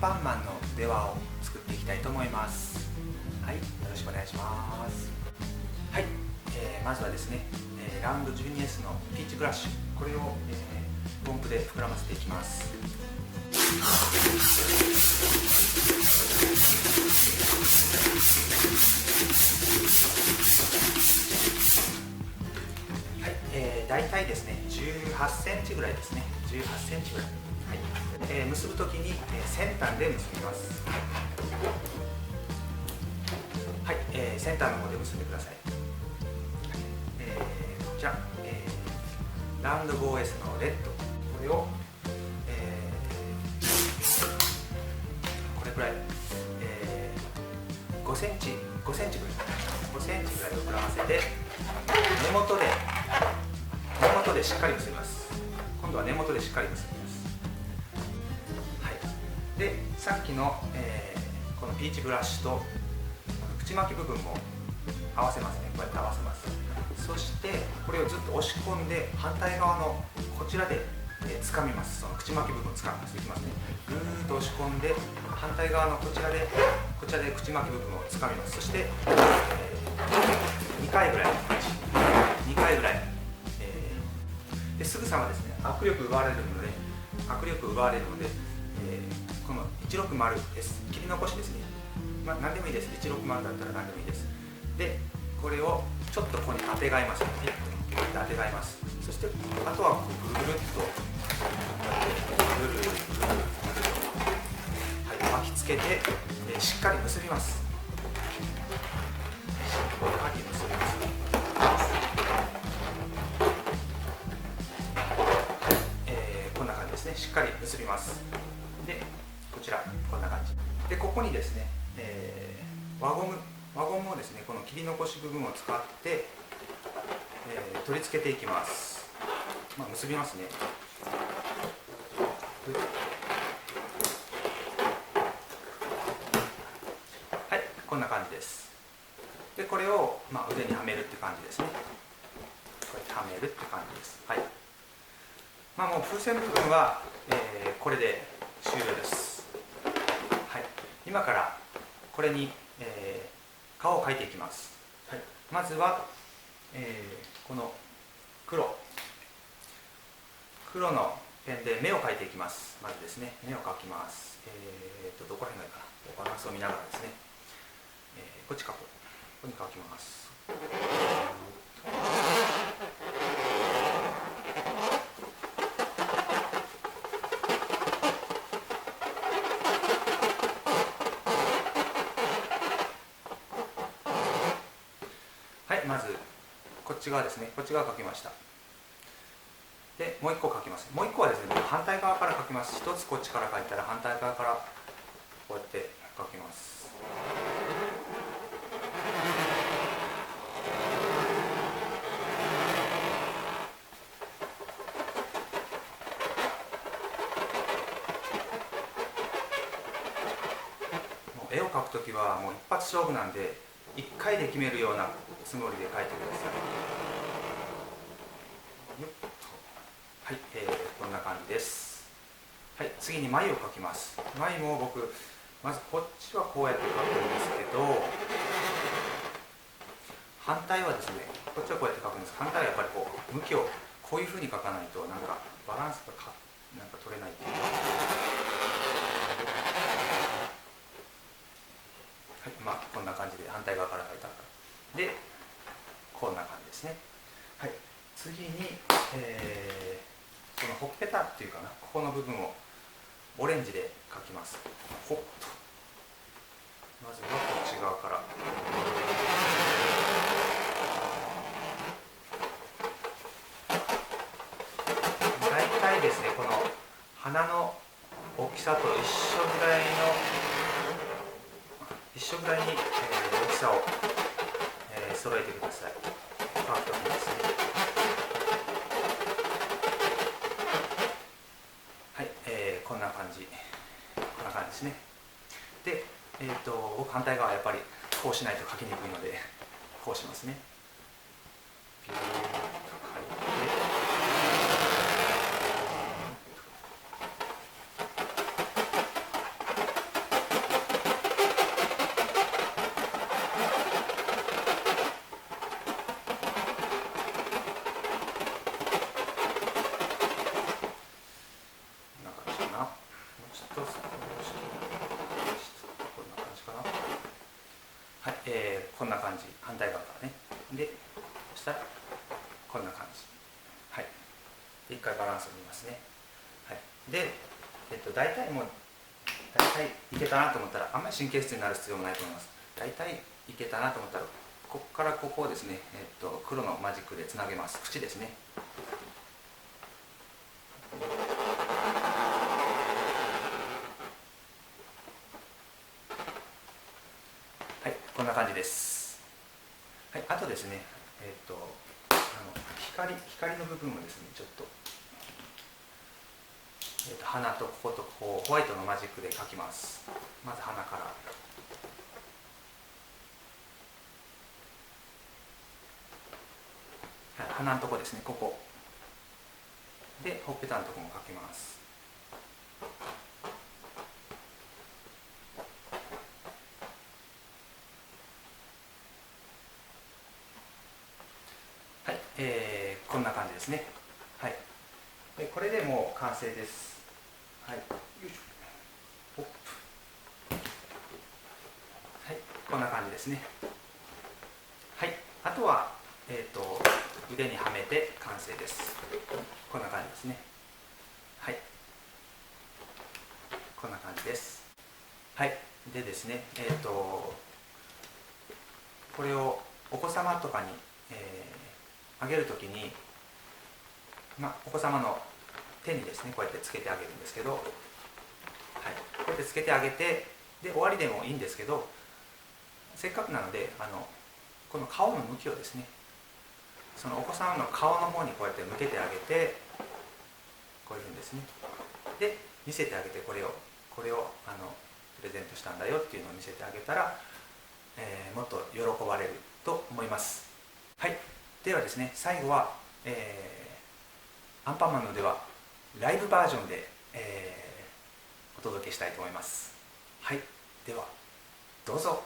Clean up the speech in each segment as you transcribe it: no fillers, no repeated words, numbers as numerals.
パンマンの出輪を作っていきたいと思います。はい、よろしくお願いします。はい、まずはですね、ラウンド 12S のピーチブラッシュ、これを、ポンプで膨らませていきます。はい、大体ですね18センチぐらいですね。18センチぐらい。はい、結ぶときに、先端で結びます。はい、先端の方で結んでください。こちら、ラウンド 5S のレッド、これを、これくらい、5センチぐらい膨らませて、根元でしっかり結びます。今度は根元でしっかり結びます。はい、でさっきの、このピーチブラシと口巻き部分も合わせますね。こうやって合わせます。そしてこれをずっと押し込んで反対側のこちらで掴みます。その口巻き部分を掴みます。いきますね。ぐーっと押し込んで反対側のこちらで口巻き部分を掴みます。そして、2回ぐらい、ですぐさまですね、握力奪われるので、この 160S 切り残しですね、何でもいいです。160だったら何でもいいです。でこれをちょっとここに当てがいます。ピッと当てがいます。そしてあとはぐるっとはい、巻きつけて、しっかり結びます。こんな感じですね。しっかり結びます。でこちらこんな感じで、ここにですね、輪ゴムをですね、この切り残し部分を使って、取り付けていきます。結びますね。はい、こんな感じです。でこれを、腕にはめるって感じですね。こうやってはめるって感じです。はい、もう風船部分は、これで終了です。はい、今からこれに、顔を描いていきます。はい、まずは、この黒のペンで目を描いていきます。まずですね、目を描きます。どこら辺がいいかな。バランスを見ながらですね、こっち描こう。ここに描きます。はい、まずこっち側ですね。こっち側描きました。でもう一個描きます。もう一個はですね、反対側から描きます。一つこっちから描いたら反対側からこうやって描きます。もう絵を描くときはもう一発勝負なんで、一回で決めるようなつもりで描いてください。はい、こんな感じです。はい、次に眉を描きます。眉も僕、まずこっちはこうやって描くんですけど、反対はですね、こっちはこうやって描くんです。反対はやっぱりこう向きをこういうふうに描かないと、なんかバランスがなんか取れないっていうか。はい、こんな感じで反対側から描いたからで、こんな感じですね。はい、次に、このほっぺたっていうかな、ここの部分をオレンジで描きます。ほっと、まずはこっち側から。大体ですね、この鼻の大きさと一緒ぐらいに、大きさを、揃えてください。パーフェクトですね。はい、こんな感じですね。で、僕反対側はやっぱりこうしないと描きにくいので、こうしますね。ピューッと描いて、はい、こんな感じ、反対側からね。で、そしたらこんな感じ。はい。で、一回バランスを見ますね。はい。で、大体いけたなと思ったら、あんまり神経質になる必要もないと思います。大体いけたなと思ったら、ここからここをですね、黒のマジックでつなげます。口ですね。はい、こんな感じです。はい、あとですね、光の部分をですね、ちょっと、鼻とこことここをホワイトのマジックで描きます。まず鼻から。はい、鼻のとこですね、ここ。で、ほっぺたのとこも描きます。はい、こんな感じですね。はい。で、これでもう完成です。はい。よいしょ。はい、こんな感じですね。はい。あとは、腕にはめて完成です。こんな感じですね。はい。こんな感じです。はい。でですね、これをお子様とかに、あげるときに、お子様の手にですね、こうやってつけてあげるんですけど、はい、こうやってつけてあげて、で終わりでもいいんですけど、せっかくなのでこの顔の向きをですね、そのお子様の顔の方にこうやって向けてあげて、こういうふうにですね、で見せてあげて、これをプレゼントしたんだよっていうのを見せてあげたら、もっと喜ばれると思います。はい。ではですね、最後は、アンパンマンのではライブバージョンで、お届けしたいと思います。はい。ではどうぞ。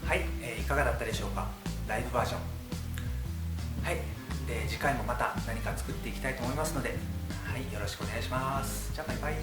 はい、いかがだったでしょうか。ライブバージョン。はい。で、次回もまた何か作っていきたいと思いますので、はい、よろしくお願いします。じゃあバイバイ。